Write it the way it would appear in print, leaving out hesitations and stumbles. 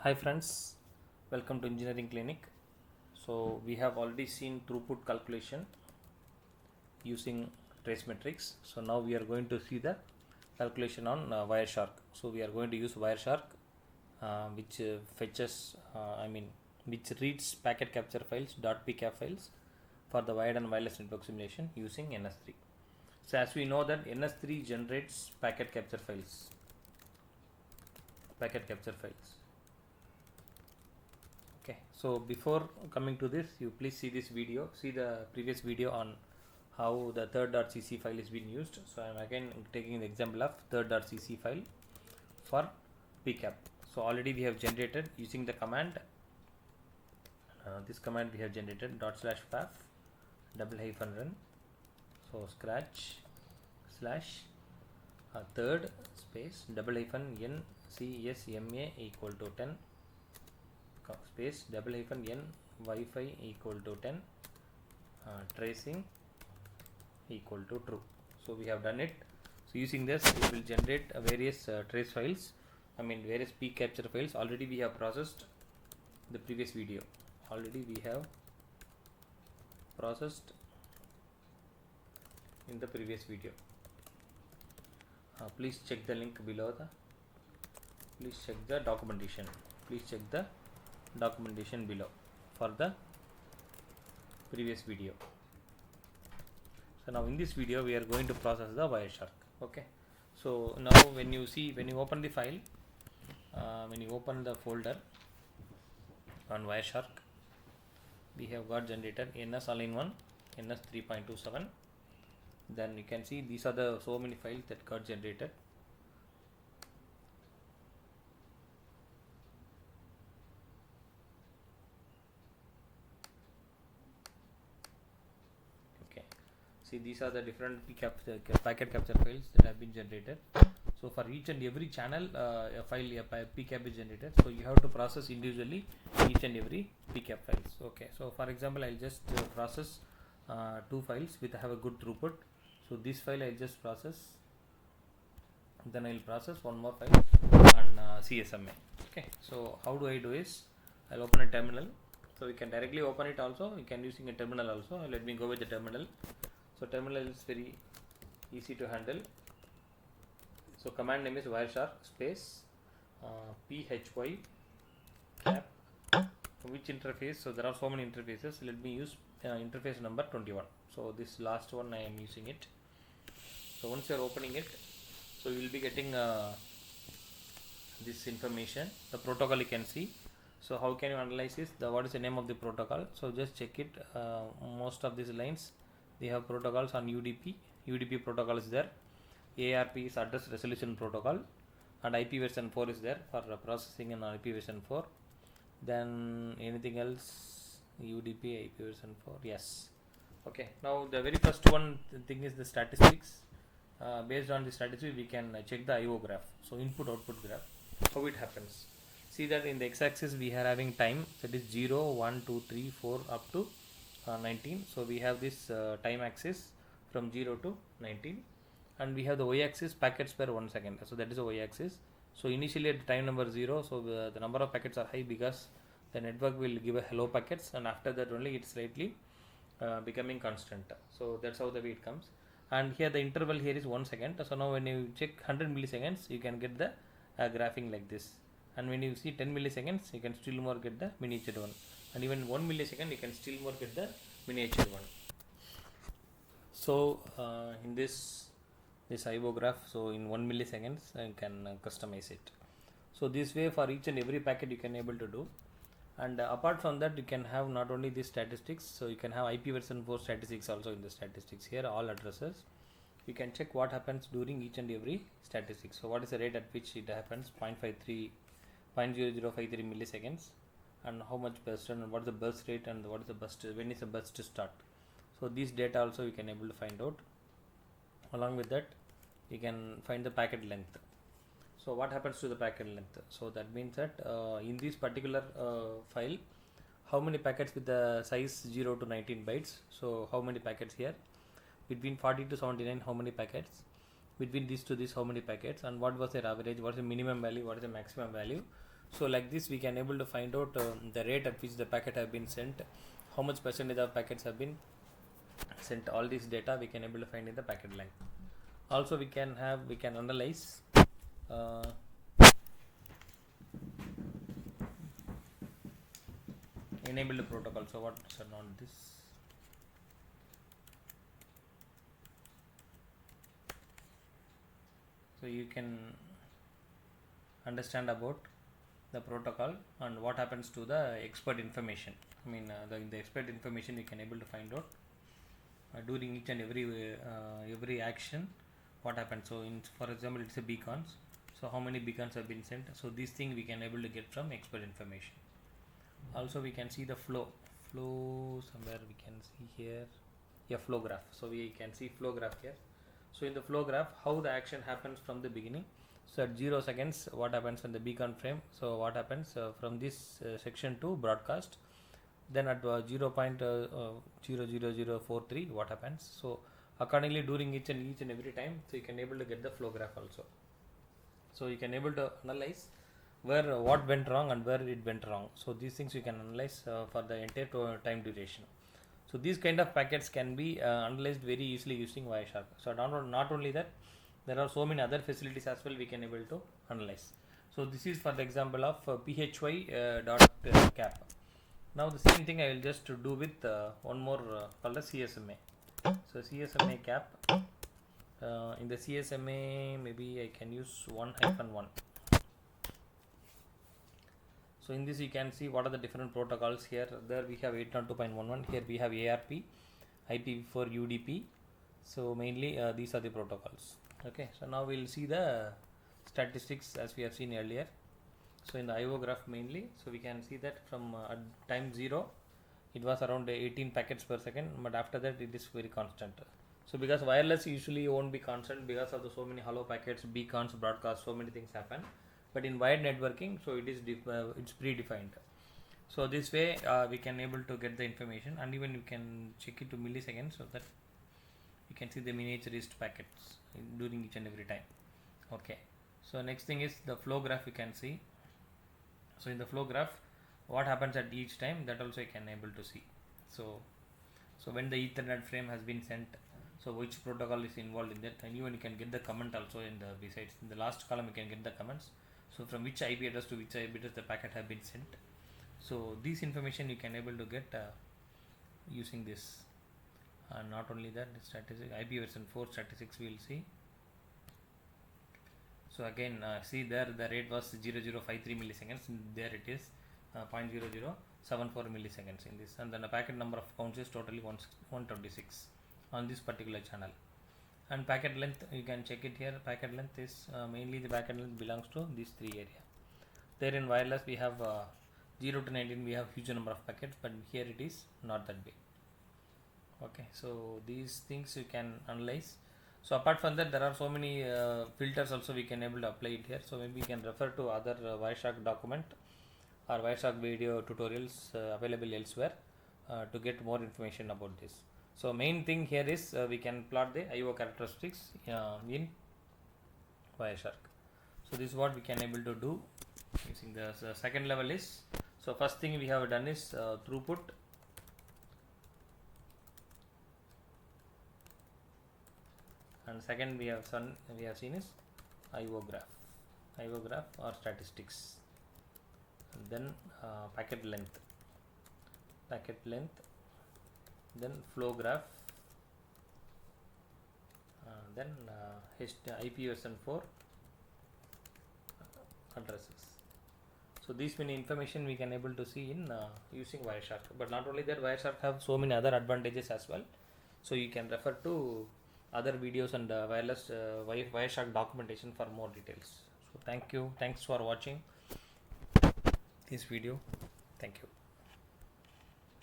Hi friends, welcome to Engineering Clinic. So we have already seen throughput calculation using trace matrix. So now we are going to see the calculation on Wireshark. So we are going to use Wireshark, which fetches, which reads packet capture files .pcap files for the wired and wireless network simulation using NS3. So as we know that NS3 generates packet capture files. Okay, so before coming to this, you please see this video, see the previous video on how the third.cc file is being used. So I am again taking the example of third.cc file for pcap. So already we have generated using the command, this command we have generated /faf --run. So scratch slash third space --ncsma equal to 10 space --n Wi-Fi equal to 10 tracing equal to true. So we have done it. So using this it will generate various trace files, various peak capture files. Already we have processed the previous video. Already we have processed in the previous video. Please check the link below. Please check the documentation. Below for the previous video. So now in this video we are going to process the Wireshark. Okay. So now when you open the file, when you open the folder on Wireshark, we have got generated NS all-in-one, NS 3.27. Then you can see these are the so many files that got generated. See, these are the different packet capture files that have been generated. So for each and every channel, a PCAP is generated. So you have to process individually each and every PCAP files. Okay. So for example, I'll just process two files with have a good throughput. So this file I'll just process. Then I'll process one more file on CSMA. Okay. So how do I do is I'll open a terminal. So you can directly open it also. You can using a terminal also. Let me go with the terminal. So terminal is very easy to handle. So command name is Wireshark space phy cap. Which interface? So there are so many interfaces. Let me use interface number 21. So this last one I am using it. So once you are opening it, so you will be getting this information. The protocol you can see. So how can you analyze this? What is the name of the protocol? So just check it. Most of these lines, they have protocols on UDP. UDP protocol is there. ARP is address resolution protocol, and IP version 4 is there for processing in IP version 4. Then anything else? UDP IP version 4. Yes. Okay. Now the very first one thing is the statistics. Based on the statistics, we can check the IO graph. So input output graph. How it happens? See that in the x-axis we are having time, that is 0, 1, 2, 3, 4 up to 19. So we have this time axis from 0 to 19, and we have the y-axis packets per 1 second. So that is the y-axis. So initially at time number 0, so the number of packets are high because the network will give a hello packets, and after that only it's slightly becoming constant. So that's how the way it comes. And here the interval here is 1 second. So now when you check 100 milliseconds, you can get the graphing like this. And when you see 10 milliseconds, you can still more get the miniature one. And even 1 millisecond, you can still more get the miniature one. So in this IO graph, so in 1 milliseconds, you can customize it. So this way for each and every packet you can able to do. And apart from that, you can have not only the statistics, so you can have IP version 4 statistics also in the statistics. Here all addresses, you can check what happens during each and every statistic. So what is the rate at which it happens? 0.0053 milliseconds, and how much burst, and what is the burst rate, and what is the burst, when is the burst to start. So these data also you can able to find out. Along with that, you can find the packet length. So what happens to the packet length? So that means that in this particular file, how many packets with the size 0 to 19 bytes. So how many packets here? Between 40 to 79, how many packets? Between this to this, how many packets? And what was their average? What is the minimum value? What is the maximum value? So like this we can able to find out the rate at which the packet have been sent, how much percentage of packets have been sent. All this data we can able to find in the packet length. Also we can analyze enable the protocol. So what is not this? So you can understand about the protocol and what happens to the expert information. I mean the expert information you can able to find out during each and every action what happens. So for example it's a beacons, so how many beacons have been sent. So these things we can able to get from expert information. Also we can see the flow somewhere we can see here, yeah, flow graph. So we can see flow graph here. So in the flow graph how the action happens from the beginning. So at 0 seconds what happens in the beacon frame. So what happens from this section to broadcast. Then at 0.00043 what happens. So accordingly during each and every time, so you can able to get the flow graph also. So you can able to analyze where what went wrong and where it went wrong. So these things you can analyze for the entire time duration. So these kind of packets can be analyzed very easily using Wireshark. So not only that, there are so many other facilities as well we can able to analyze. So this is for the example of phy.cap. Now the same thing I will just do with one more called the CSMA. So CSMA cap. In the CSMA maybe I can use 1-1. So in this you can see what are the different protocols here. There we have 802.11. Here we have ARP, IPv4, UDP. So mainly these are the protocols. Okay. So now we will see the statistics as we have seen earlier. So in the IO graph mainly, so we can see that from at time 0 it was around 18 packets per second, but after that it is very constant. So because wireless usually won't be constant because of the so many hollow packets, beacons, broadcast, so many things happen. But in wired networking, so it is it's predefined. So this way we can able to get the information, and even you can check it to milliseconds so that you can see the miniaturized packets during each and every time. Okay. So next thing is the flow graph you can see. So in the flow graph what happens at each time, that also you can able to see. So when the Ethernet frame has been sent, so which protocol is involved in that, and even you can get the comment also in the besides in the last column you can get the comments. So from which IP address to which IP address the packet have been sent. So this information you can able to get using this. Not only that, the statistic IP version 4 statistics we will see. So again see there the rate was 0053 milliseconds. There it is 0.0074 milliseconds in this, and then the packet number of counts is totally 126 on this particular channel. And packet length you can check it here. Packet length is mainly the packet length belongs to these three area. There in wireless we have 0 to 19 we have huge number of packets, but here it is not that big. Okay, so these things you can analyze. So apart from that, there are so many filters also we can able to apply it here. So maybe you can refer to other Wireshark document or Wireshark video tutorials available elsewhere to get more information about this. So main thing here is we can plot the IO characteristics in Wireshark. So this is what we can able to do using the second level is. So first thing we have done is throughput. And second we have seen is IO graph or statistics, and then packet length, then flow graph, then IPv4 addresses. So these many information we can able to see in using Wireshark. But not only that, Wireshark have so many other advantages as well. So you can refer to other videos and wireless Wireshark documentation for more details. So thanks for watching this video. Thank you.